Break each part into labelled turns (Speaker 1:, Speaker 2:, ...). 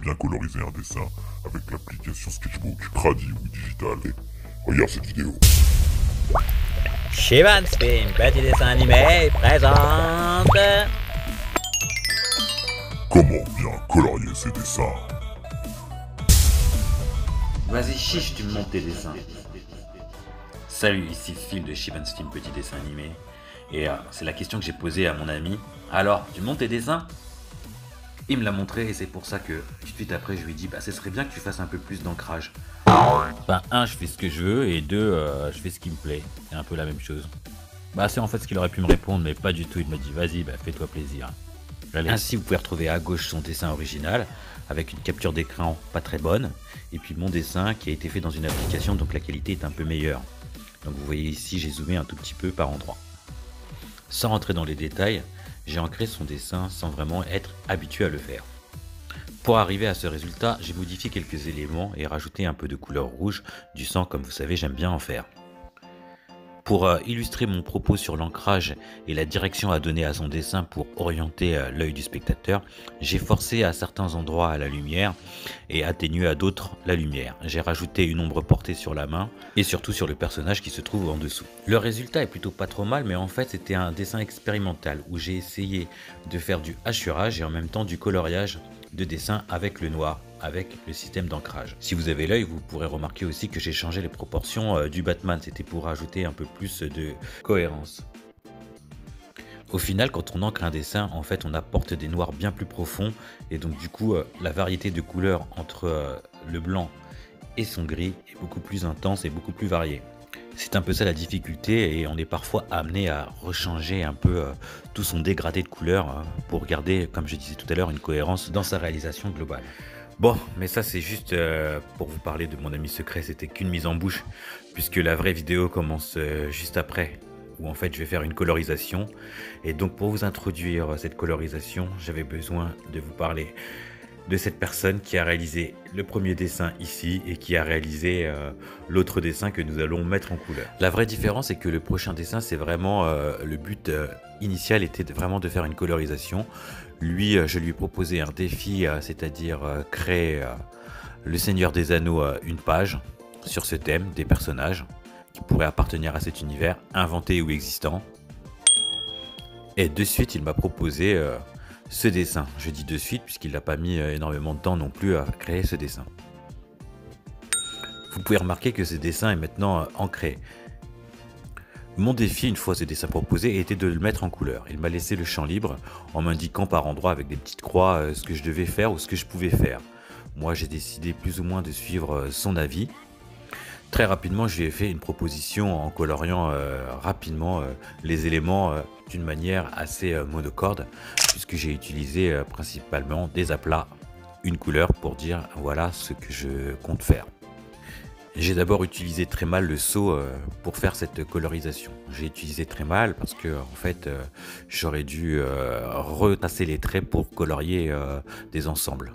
Speaker 1: bien coloriser un dessin avec l'application Sketchbook, Tradi ou Digital. Regarde cette vidéo.
Speaker 2: Shivan Spin, petit dessin animé, présente.
Speaker 1: Comment bien colorier ces dessins?
Speaker 3: Vas-y chiche, tu me montes tes dessins. Salut, ici Phil de Shivan's Film Petit Dessin Animé. Et c'est la question que j'ai posée à mon ami. Alors, tu montes tes dessins? Il me l'a montré et c'est pour ça que tout de suite après je lui ai dit ce serait bien que tu fasses un peu plus d'ancrage. Un, je fais ce que je veux et deux, je fais ce qui me plaît. C'est un peu la même chose. C'est en fait ce qu'il aurait pu me répondre, mais pas du tout. Il m'a dit vas-y, fais-toi plaisir. Allez. Ainsi, vous pouvez retrouver à gauche son dessin original avec une capture d'écran pas très bonne. Et puis mon dessin qui a été fait dans une application, donc la qualité est un peu meilleure. Donc vous voyez ici, j'ai zoomé un tout petit peu par endroit. Sans rentrer dans les détails, j'ai ancré son dessin sans vraiment être habitué à le faire. Pour arriver à ce résultat, j'ai modifié quelques éléments et rajouté un peu de couleur rouge, du sang comme vous savez j'aime bien en faire. Pour illustrer mon propos sur l'ancrage et la direction à donner à son dessin pour orienter l'œil du spectateur, j'ai forcé à certains endroits à la lumière et atténué à d'autres la lumière. J'ai rajouté une ombre portée sur la main et surtout sur le personnage qui se trouve en dessous. Le résultat est plutôt pas trop mal, mais en fait c'était un dessin expérimental où j'ai essayé de faire du hachurage et en même temps du coloriage de dessin avec le noir, avec le système d'ancrage. Si vous avez l'œil, vous pourrez remarquer aussi que j'ai changé les proportions du Batman, c'était pour rajouter un peu plus de cohérence. Au final, quand on ancre un dessin, en fait on apporte des noirs bien plus profonds et donc du coup la variété de couleurs entre le blanc et son gris est beaucoup plus intense et beaucoup plus variée. C'est un peu ça la difficulté et on est parfois amené à rechanger un peu tout son dégradé de couleurs pour garder, comme je disais tout à l'heure, une cohérence dans sa réalisation globale. Bon, mais ça c'est juste pour vous parler de mon ami secret, c'était qu'une mise en bouche, puisque la vraie vidéo commence juste après, où en fait je vais faire une colorisation. Et donc pour vous introduire cette colorisation, j'avais besoin de vous parler de cette personne qui a réalisé le premier dessin ici et qui a réalisé l'autre dessin que nous allons mettre en couleur. La vraie différence est que le prochain dessin, c'est vraiment le but initial était vraiment de faire une colorisation. Lui, je lui ai proposé un défi, c'est-à-dire créer le Seigneur des Anneaux, une page sur ce thème des personnages qui pourraient appartenir à cet univers inventé ou existant. Et de suite, il m'a proposé ce dessin. Je dis de suite puisqu'il n'a pas mis énormément de temps non plus à créer ce dessin. Vous pouvez remarquer que ce dessin est maintenant ancré. Mon défi, une fois ce dessin proposé, était de le mettre en couleur. Il m'a laissé le champ libre en m'indiquant par endroits avec des petites croix ce que je devais faire ou ce que je pouvais faire. Moi, j'ai décidé plus ou moins de suivre son avis. Très rapidement, je lui ai fait une proposition en coloriant rapidement les éléments d'une manière assez monocorde, puisque j'ai utilisé principalement des aplats, une couleur pour dire voilà ce que je compte faire. J'ai d'abord utilisé très mal le seau pour faire cette colorisation. J'ai utilisé très mal parce que en fait j'aurais dû retasser les traits pour colorier des ensembles.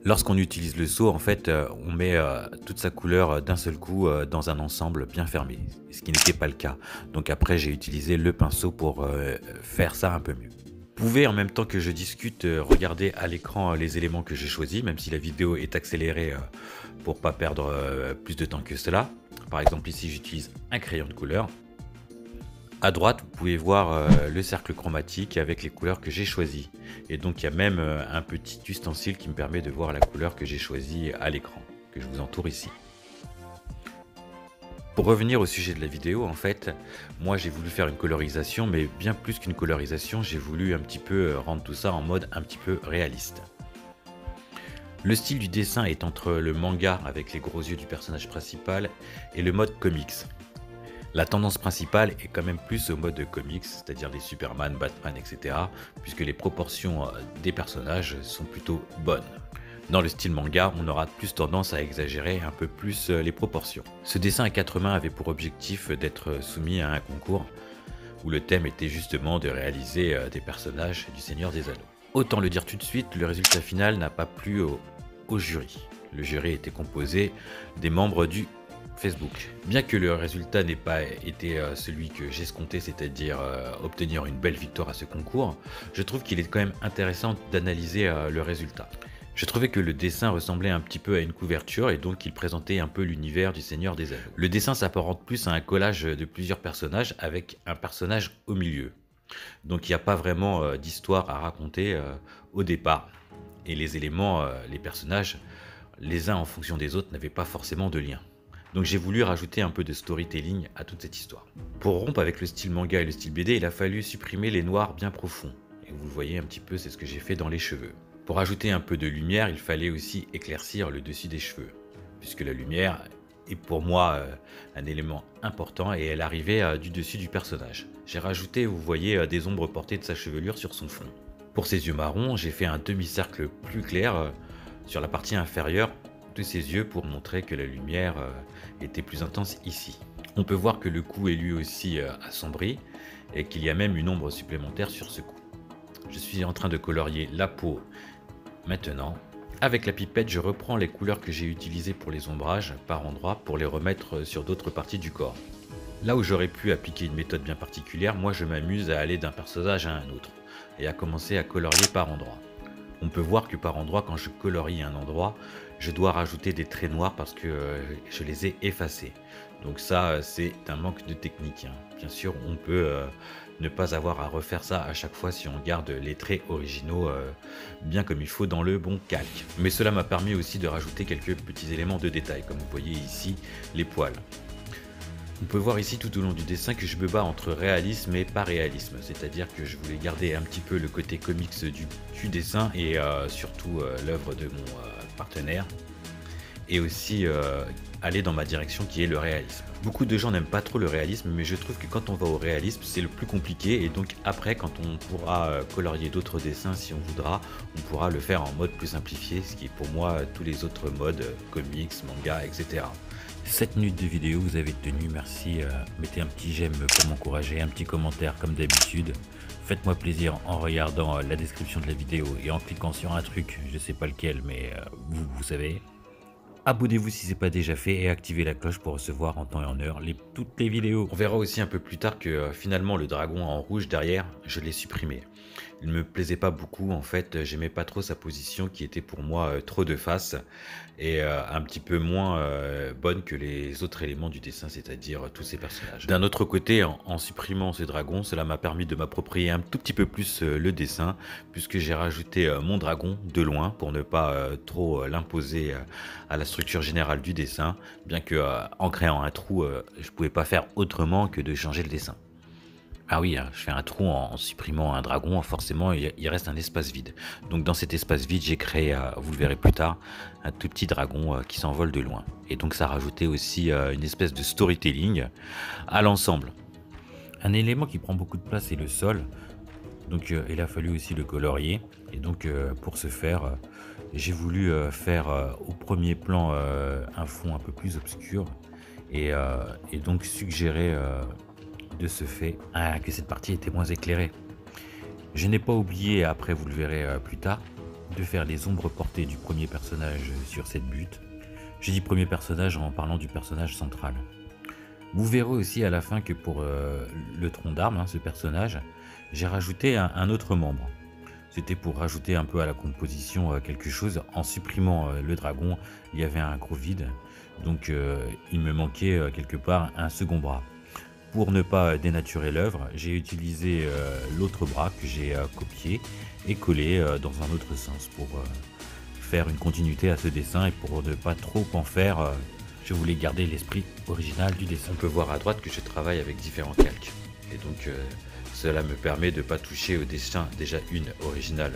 Speaker 3: Lorsqu'on utilise le seau, en fait, on met toute sa couleur d'un seul coup dans un ensemble bien fermé, ce qui n'était pas le cas. Donc après, j'ai utilisé le pinceau pour faire ça un peu mieux. Vous pouvez, en même temps que je discute, regarder à l'écran les éléments que j'ai choisis, même si la vidéo est accélérée pour pas perdre plus de temps que cela. Par exemple, ici, j'utilise un crayon de couleur. À droite, vous pouvez voir le cercle chromatique avec les couleurs que j'ai choisies. Et donc, il y a même un petit ustensile qui me permet de voir la couleur que j'ai choisie à l'écran, que je vous entoure ici. Pour revenir au sujet de la vidéo, en fait, moi j'ai voulu faire une colorisation, mais bien plus qu'une colorisation, j'ai voulu un petit peu rendre tout ça en mode un petit peu réaliste. Le style du dessin est entre le manga avec les gros yeux du personnage principal et le mode comics. La tendance principale est quand même plus au mode comics, c'est-à-dire les Superman, Batman, etc. puisque les proportions des personnages sont plutôt bonnes. Dans le style manga, on aura plus tendance à exagérer un peu plus les proportions. Ce dessin à 4 mains avait pour objectif d'être soumis à un concours où le thème était justement de réaliser des personnages du Seigneur des Anneaux. Autant le dire tout de suite, le résultat final n'a pas plu au jury. Le jury était composé des membres du Facebook. Bien que le résultat n'ait pas été celui que j'escomptais, c'est-à-dire obtenir une belle victoire à ce concours, je trouve qu'il est quand même intéressant d'analyser le résultat. Je trouvais que le dessin ressemblait un petit peu à une couverture et donc il présentait un peu l'univers du Seigneur des Anneaux. Le dessin s'apparente plus à un collage de plusieurs personnages avec un personnage au milieu. Donc il n'y a pas vraiment d'histoire à raconter au départ. Et les éléments, les personnages, les uns en fonction des autres, n'avaient pas forcément de lien. Donc j'ai voulu rajouter un peu de storytelling à toute cette histoire. Pour rompre avec le style manga et le style BD, il a fallu supprimer les noirs bien profonds. Et vous le voyez un petit peu, c'est ce que j'ai fait dans les cheveux. Pour ajouter un peu de lumière, il fallait aussi éclaircir le dessus des cheveux, puisque la lumière est pour moi un élément important et elle arrivait du dessus du personnage. J'ai rajouté, vous voyez, des ombres portées de sa chevelure sur son fond. Pour ses yeux marrons, j'ai fait un demi-cercle plus clair sur la partie inférieure de ses yeux pour montrer que la lumière était plus intense ici. On peut voir que le cou est lui aussi assombri et qu'il y a même une ombre supplémentaire sur ce cou. Je suis en train de colorier la peau maintenant. Avec la pipette, je reprends les couleurs que j'ai utilisées pour les ombrages par endroits pour les remettre sur d'autres parties du corps. Là où j'aurais pu appliquer une méthode bien particulière, moi je m'amuse à aller d'un personnage à un autre et à commencer à colorier par endroits. On peut voir que par endroit, quand je colorie un endroit, je dois rajouter des traits noirs parce que je les ai effacés. Donc ça, c'est un manque de technique. Bien sûr, on peut ne pas avoir à refaire ça à chaque fois si on garde les traits originaux bien comme il faut dans le bon calque. Mais cela m'a permis aussi de rajouter quelques petits éléments de détail, comme vous voyez ici, les poils. On peut voir ici tout au long du dessin que je me bats entre réalisme et pas réalisme, c'est-à-dire que je voulais garder un petit peu le côté comics du dessin et surtout l'œuvre de mon partenaire, et aussi aller dans ma direction qui est le réalisme. Beaucoup de gens n'aiment pas trop le réalisme, mais je trouve que quand on va au réalisme, c'est le plus compliqué, et donc après, quand on pourra colorier d'autres dessins si on voudra, on pourra le faire en mode plus simplifié, ce qui est pour moi tous les autres modes, comics, manga, etc. 7 minutes de vidéo, vous avez tenu, merci, mettez un petit j'aime pour m'encourager, un petit commentaire comme d'habitude. Faites-moi plaisir en regardant la description de la vidéo et en cliquant sur un truc, je sais pas lequel, mais vous savez. Abonnez-vous si ce n'est pas déjà fait et activez la cloche pour recevoir en temps et en heure toutes les vidéos. On verra aussi un peu plus tard que finalement le dragon en rouge derrière, je l'ai supprimé. Il ne me plaisait pas beaucoup en fait, j'aimais pas trop sa position qui était pour moi trop de face et un petit peu moins bonne que les autres éléments du dessin, c'est-à-dire tous ces personnages. D'un autre côté, en supprimant ce dragon, cela m'a permis de m'approprier un tout petit peu plus le dessin puisque j'ai rajouté mon dragon de loin pour ne pas trop l'imposer à la structure générale du dessin, bien que en créant un trou, je pouvais pas faire autrement que de changer le dessin. Ah oui, je fais un trou en supprimant un dragon, forcément il reste un espace vide. Donc dans cet espace vide, j'ai créé, vous le verrez plus tard, un tout petit dragon qui s'envole de loin. Et donc ça rajoutait aussi une espèce de storytelling à l'ensemble. Un élément qui prend beaucoup de place est le sol. Donc il a fallu aussi le colorier. Et donc pour ce faire, j'ai voulu faire au premier plan un fond un peu plus obscur. Et donc suggérer de ce fait que cette partie était moins éclairée. Je n'ai pas oublié, après vous le verrez plus tard, de faire les ombres portées du premier personnage sur cette butte. J'ai dit premier personnage en parlant du personnage central. Vous verrez aussi à la fin que pour le tronc d'arbre, ce personnage, j'ai rajouté un autre membre. C'était pour rajouter un peu à la composition quelque chose. En supprimant le dragon, il y avait un gros vide, donc il me manquait quelque part un second bras. Pour ne pas dénaturer l'œuvre, j'ai utilisé l'autre bras que j'ai copié et collé dans un autre sens pour faire une continuité à ce dessin et pour ne pas trop en faire, je voulais garder l'esprit original du dessin. On peut voir à droite que je travaille avec différents calques et donc cela me permet de ne pas toucher au dessin déjà original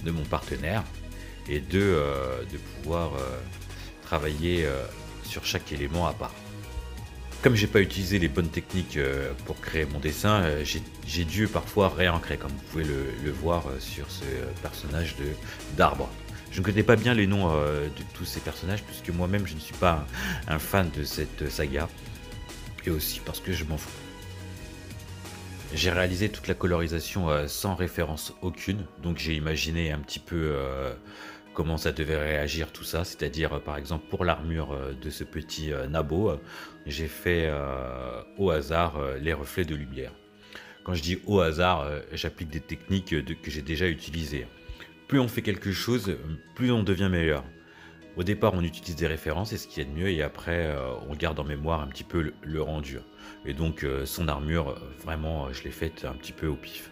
Speaker 3: de mon partenaire et de pouvoir travailler sur chaque élément à part. Comme j'ai pas utilisé les bonnes techniques pour créer mon dessin, j'ai dû parfois réancrer, comme vous pouvez le voir sur ce personnage d'arbre. Je ne connais pas bien les noms de tous ces personnages, puisque moi-même je ne suis pas un fan de cette saga, et aussi parce que je m'en fous. J'ai réalisé toute la colorisation sans référence aucune, donc j'ai imaginé un petit peu comment ça devait réagir tout ça, c'est-à-dire par exemple pour l'armure de ce petit nabo, j'ai fait au hasard les reflets de lumière. Quand je dis au hasard, j'applique des techniques que j'ai déjà utilisées. plus on fait quelque chose, plus on devient meilleur. Au départ, on utilise des références, c'est ce qu'il y a de mieux, et après, on garde en mémoire un petit peu le rendu. Et donc, son armure, vraiment, je l'ai faite un petit peu au pif.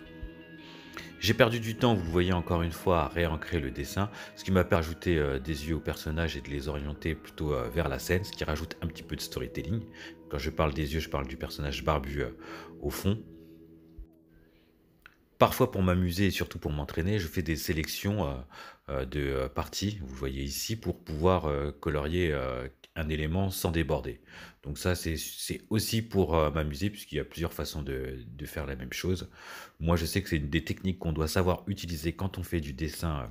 Speaker 3: J'ai perdu du temps, vous le voyez encore une fois, à réancrer le dessin, ce qui m'a permis d'ajouter des yeux aux personnages et de les orienter plutôt vers la scène, ce qui rajoute un petit peu de storytelling. Quand je parle des yeux, je parle du personnage barbu au fond. Parfois pour m'amuser et surtout pour m'entraîner, je fais des sélections de parties, vous voyez ici, pour pouvoir colorier un élément sans déborder. Donc ça, c'est aussi pour m'amuser, puisqu'il y a plusieurs façons de faire la même chose. Moi, je sais que c'est une des techniques qu'on doit savoir utiliser quand on fait du dessin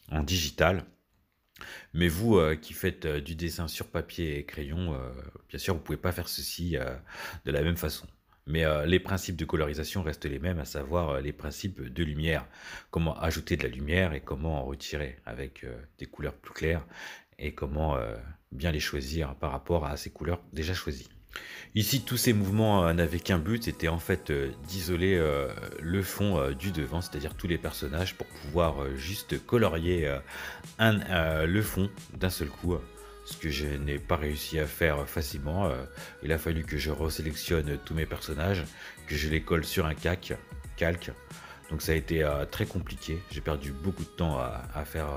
Speaker 3: en digital. Mais vous qui faites du dessin sur papier et crayon, bien sûr, vous ne pouvez pas faire ceci de la même façon. Mais les principes de colorisation restent les mêmes, à savoir les principes de lumière. Comment ajouter de la lumière et comment en retirer avec des couleurs plus claires et comment bien les choisir par rapport à ces couleurs déjà choisies. Ici, tous ces mouvements n'avaient qu'un but, c'était en fait d'isoler le fond du devant, c'est-à-dire tous les personnages, pour pouvoir juste colorier le fond d'un seul coup. Ce que je n'ai pas réussi à faire facilement. Il a fallu que je resélectionne tous mes personnages, que je les colle sur un calque. Donc ça a été très compliqué. J'ai perdu beaucoup de temps à faire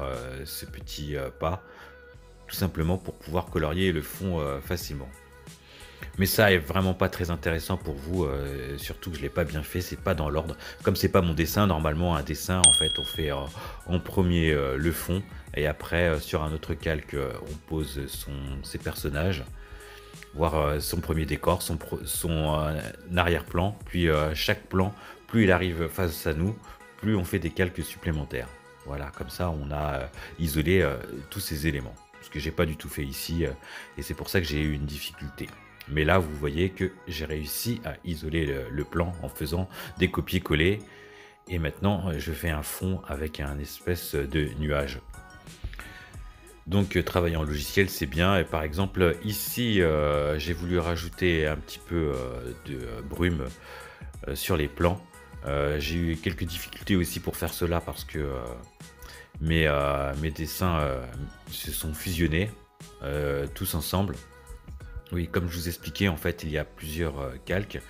Speaker 3: ce petit pas, tout simplement pour pouvoir colorier le fond facilement. Mais ça est vraiment pas très intéressant pour vous, surtout que je l'ai pas bien fait, c'est pas dans l'ordre. Comme c'est pas mon dessin, normalement un dessin en fait on fait en premier le fond et après sur un autre calque on pose ses personnages, voire son premier décor, son arrière-plan, puis chaque plan, plus il arrive face à nous, plus on fait des calques supplémentaires. Voilà, comme ça on a isolé tous ces éléments. Ce que j'ai pas du tout fait ici et c'est pour ça que j'ai eu une difficulté. Mais là, vous voyez que j'ai réussi à isoler le plan en faisant des copier-coller. Et maintenant, je fais un fond avec un espèce de nuage. Donc, travailler en logiciel, c'est bien. Et par exemple, ici, j'ai voulu rajouter un petit peu de brume sur les plans. J'ai eu quelques difficultés aussi pour faire cela parce que mes dessins se sont fusionnés tous ensemble. Oui, comme je vous expliquais, en fait, il y a plusieurs calques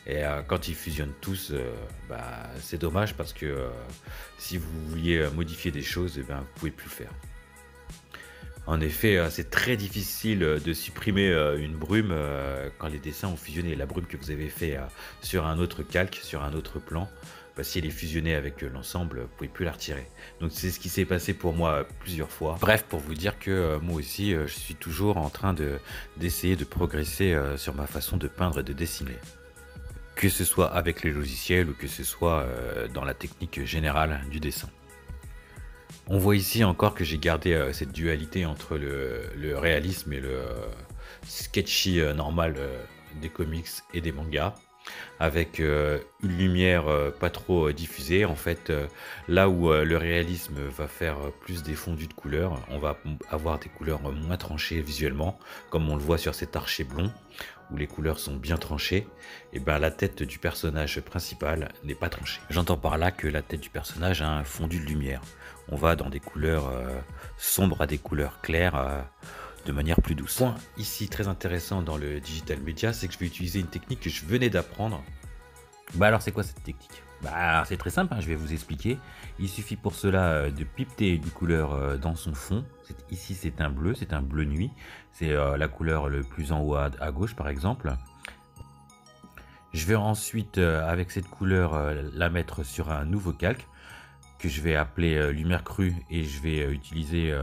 Speaker 3: et quand ils fusionnent tous, c'est dommage parce que si vous vouliez modifier des choses, vous ne pouvez plus le faire. En effet, c'est très difficile de supprimer une brume quand les dessins ont fusionné. La brume que vous avez fait sur un autre calque, sur un autre plan, si elle est fusionnée avec l'ensemble, vous ne pouvez plus la retirer. Donc c'est ce qui s'est passé pour moi plusieurs fois. Bref, pour vous dire que moi aussi, je suis toujours en train d'essayer de progresser sur ma façon de peindre et de dessiner. Que ce soit avec les logiciels ou que ce soit dans la technique générale du dessin. On voit ici encore que j'ai gardé cette dualité entre le réalisme et le sketchy normal des comics et des mangas. Avec une lumière pas trop diffusée. En fait, là où le réalisme va faire plus des fondus de couleurs, on va avoir des couleurs moins tranchées visuellement, comme on le voit sur cet archer blond, où les couleurs sont bien tranchées. Et la tête du personnage principal n'est pas tranchée. J'entends par là que la tête du personnage a un fondu de lumière. On va dans des couleurs sombres à des couleurs claires, de manière plus douce. Point ici très intéressant dans le digital media, c'est que je vais utiliser une technique que je venais d'apprendre. Alors c'est quoi cette technique? C'est très simple, je vais vous expliquer. Il suffit pour cela de pipeter une couleur dans son fond. Ici c'est un bleu nuit. C'est la couleur le plus en haut à gauche par exemple. Je vais ensuite avec cette couleur la mettre sur un nouveau calque que je vais appeler lumière crue et je vais utiliser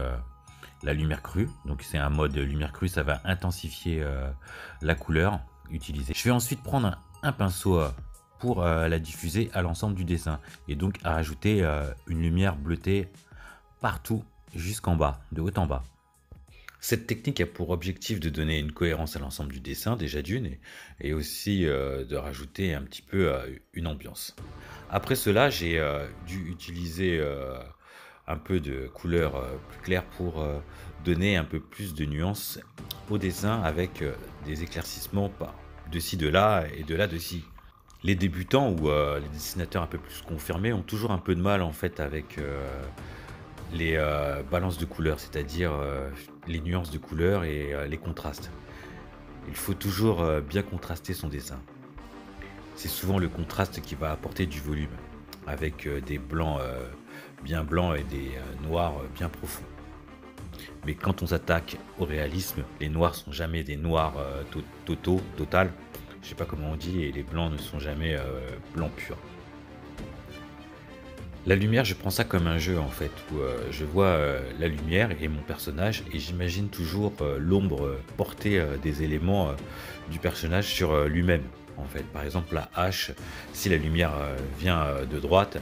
Speaker 3: la lumière crue. Donc c'est un mode lumière crue, ça va intensifier la couleur utilisée. Je vais ensuite prendre un pinceau pour la diffuser à l'ensemble du dessin et donc à rajouter une lumière bleutée partout jusqu'en bas, de haut en bas. Cette technique a pour objectif de donner une cohérence à l'ensemble du dessin déjà d'une et aussi de rajouter un petit peu une ambiance. Après cela, j'ai dû utiliser un peu de couleur plus claire pour donner un peu plus de nuances au dessin avec des éclaircissements de ci, de là et de là, de ci. Les débutants ou les dessinateurs un peu plus confirmés ont toujours un peu de mal en fait avec les balances de couleurs, c'est-à-dire les nuances de couleurs et les contrastes. Il faut toujours bien contraster son dessin. C'est souvent le contraste qui va apporter du volume, avec des blancs bien blancs et des noirs bien profonds. Mais quand on s'attaque au réalisme, les noirs sont jamais des noirs total, je sais pas comment on dit, et les blancs ne sont jamais blancs purs. La lumière, je prends ça comme un jeu en fait, où je vois la lumière et mon personnage, et j'imagine toujours l'ombre porter des éléments du personnage sur lui-même. En fait, par exemple, la hache, si la lumière vient de droite,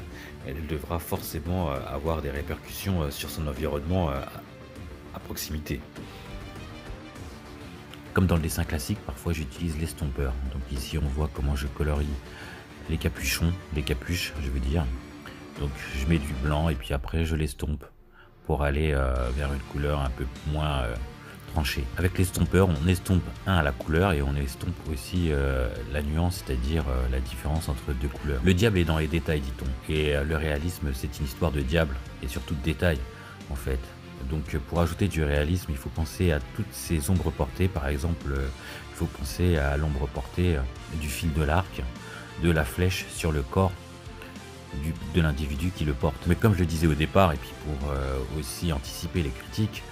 Speaker 3: elle devra forcément avoir des répercussions sur son environnement à proximité. Comme dans le dessin classique, parfois j'utilise l'estompeur. Donc ici, on voit comment je colorie les capuchons, les capuches, je veux dire. Donc je mets du blanc et puis après je l'estompe pour aller vers une couleur un peu moins tranchée. Avec l'estompeur, on estompe à la couleur et on estompe aussi la nuance, c'est-à-dire la différence entre deux couleurs. Le diable est dans les détails, dit-on. Et le réalisme, c'est une histoire de diable et surtout de détails, en fait. Donc pour ajouter du réalisme, il faut penser à toutes ces ombres portées. Par exemple, il faut penser à l'ombre portée du fil de l'arc, de la flèche sur le corps de l'individu qui le porte. Mais comme je le disais au départ, et puis pour aussi anticiper les critiques,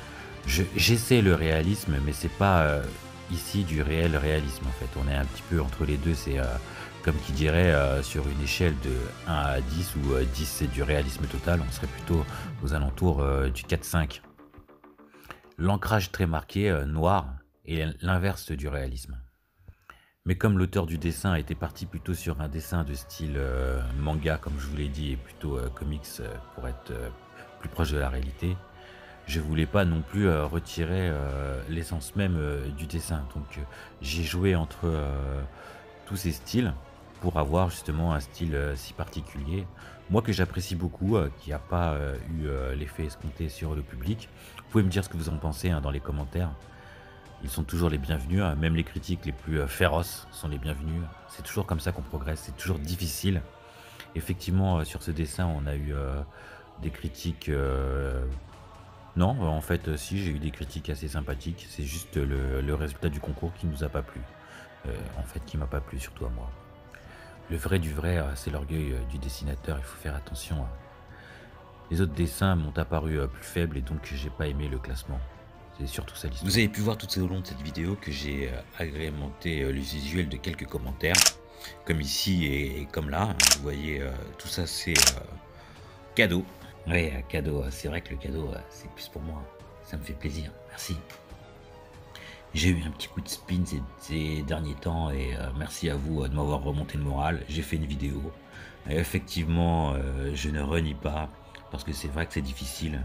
Speaker 3: j'essaie le réalisme, mais c'est pas ici du réel réalisme en fait. On est un petit peu entre les deux, c'est comme qui dirait sur une échelle de 1 à 10, où 10 c'est du réalisme total, on serait plutôt aux alentours du 4-5. L'ancrage très marqué, noir, est l'inverse du réalisme. Mais comme l'auteur du dessin était parti plutôt sur un dessin de style manga, comme je vous l'ai dit, et plutôt comics pour être plus proche de la réalité, je voulais pas non plus retirer l'essence même du dessin. Donc j'ai joué entre tous ces styles pour avoir justement un style si particulier. Moi que j'apprécie beaucoup, qui n'a pas eu l'effet escompté sur le public. Vous pouvez me dire ce que vous en pensez dans les commentaires. Ils sont toujours les bienvenus, même les critiques les plus féroces sont les bienvenus. C'est toujours comme ça qu'on progresse, c'est toujours difficile. Effectivement, sur ce dessin, on a eu des critiques... Non, en fait, si, j'ai eu des critiques assez sympathiques. C'est juste le résultat du concours qui nous a pas plu. En fait, qui m'a pas plu, surtout à moi. Le vrai du vrai, c'est l'orgueil du dessinateur, il faut faire attention. Les autres dessins m'ont apparu plus faibles et donc j'ai pas aimé le classement. C'est surtout ça l'histoire. Vous avez pu voir tout au long de cette vidéo que j'ai agrémenté le visuel de quelques commentaires, comme ici et comme là. Vous voyez, tout ça c'est cadeau. Oui, cadeau, c'est vrai que le cadeau c'est plus pour moi. Ça me fait plaisir, merci. J'ai eu un petit coup de spin ces derniers temps et merci à vous de m'avoir remonté le moral. J'ai fait une vidéo. Et effectivement, je ne renie pas parce que c'est vrai que c'est difficile.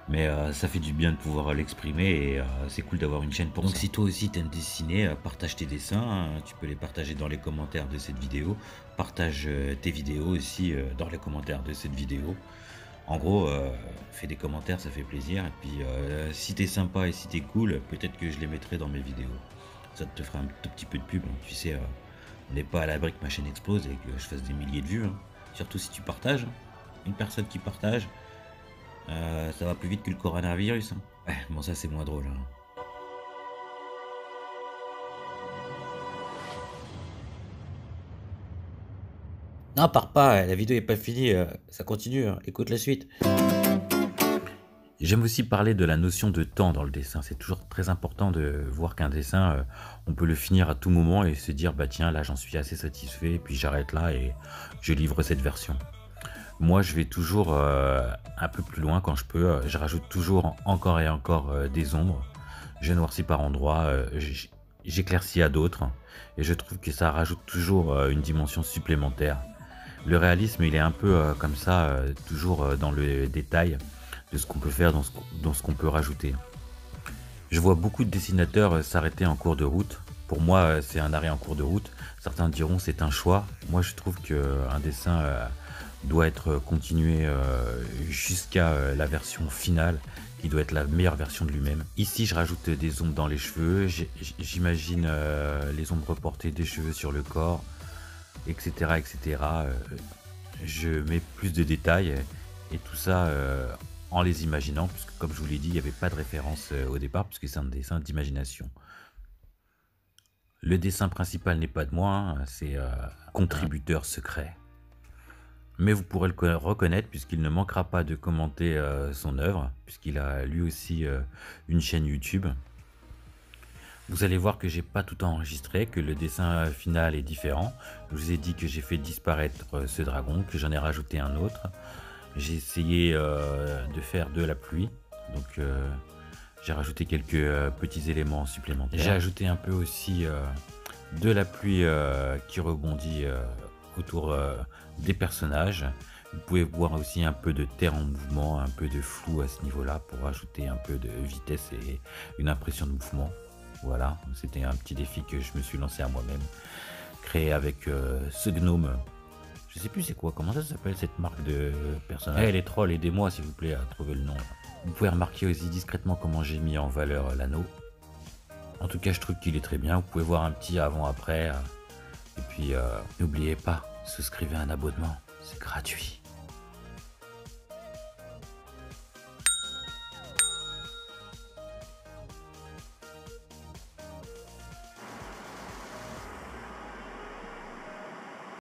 Speaker 3: Mais ça fait du bien de pouvoir l'exprimer et c'est cool d'avoir une chaîne pour ça. Donc si toi aussi t'aimes dessiner, partage tes dessins, tu peux les partager dans les commentaires de cette vidéo. Partage tes vidéos aussi dans les commentaires de cette vidéo. En gros, fais des commentaires, ça fait plaisir. Et puis si t'es sympa et si t'es cool, peut-être que je les mettrai dans mes vidéos. Ça te fera un tout petit peu de pub. Hein. Tu sais, on n'est pas à l'abri que ma chaîne explose et que je fasse des milliers de vues. Hein. Surtout si tu partages. Une personne qui partage, ça va plus vite que le coronavirus. Hein. Ouais, bon, ça c'est moins drôle. Hein. Non, pars pas, la vidéo est pas finie, ça continue, hein. Écoute la suite. J'aime aussi parler de la notion de temps dans le dessin. C'est toujours très important de voir qu'un dessin, on peut le finir à tout moment et se dire, bah tiens, là j'en suis assez satisfait, et puis j'arrête là et je livre cette version. Moi, je vais toujours un peu plus loin quand je peux. Je rajoute toujours encore et encore des ombres. Je noircis par endroits, j'éclaircis à d'autres. Et je trouve que ça rajoute toujours une dimension supplémentaire. Le réalisme, il est un peu comme ça, toujours dans le détail de ce qu'on peut faire, dans ce qu'on peut rajouter. Je vois beaucoup de dessinateurs s'arrêter en cours de route. Pour moi, c'est un arrêt en cours de route. Certains diront c'est un choix. Moi, je trouve qu'un dessin doit être continué jusqu'à la version finale, qui doit être la meilleure version de lui-même. Ici, je rajoute des ombres dans les cheveux. J'imagine les ombres portées des cheveux sur le corps, etc. Je mets plus de détails et tout ça en les imaginant, puisque comme je vous l'ai dit, il n'y avait pas de référence au départ, puisque c'est un dessin d'imagination. Le dessin principal n'est pas de moi, hein, c'est contributeur secret. Mais vous pourrez le reconnaître puisqu'il ne manquera pas de commenter son œuvre, puisqu'il a lui aussi une chaîne YouTube. Vous allez voir que j'ai pas tout enregistré, que le dessin final est différent. Je vous ai dit que j'ai fait disparaître ce dragon, que j'en ai rajouté un autre. J'ai essayé de faire de la pluie, donc j'ai rajouté quelques petits éléments supplémentaires. J'ai ajouté un peu aussi de la pluie qui rebondit autour des personnages. Vous pouvez voir aussi un peu de terre en mouvement, un peu de flou à ce niveau-là pour ajouter un peu de vitesse et une impression de mouvement. Voilà, c'était un petit défi que je me suis lancé à moi-même, créé avec ce gnome. Je sais plus c'est quoi, comment ça s'appelle cette marque de personnage. Les trolls, aidez-moi s'il vous plaît à trouver le nom. Vous pouvez remarquer aussi discrètement comment j'ai mis en valeur l'anneau. En tout cas, je trouve qu'il est très bien. Vous pouvez voir un petit avant-après. Et puis, n'oubliez pas, souscrivez un abonnement, c'est gratuit.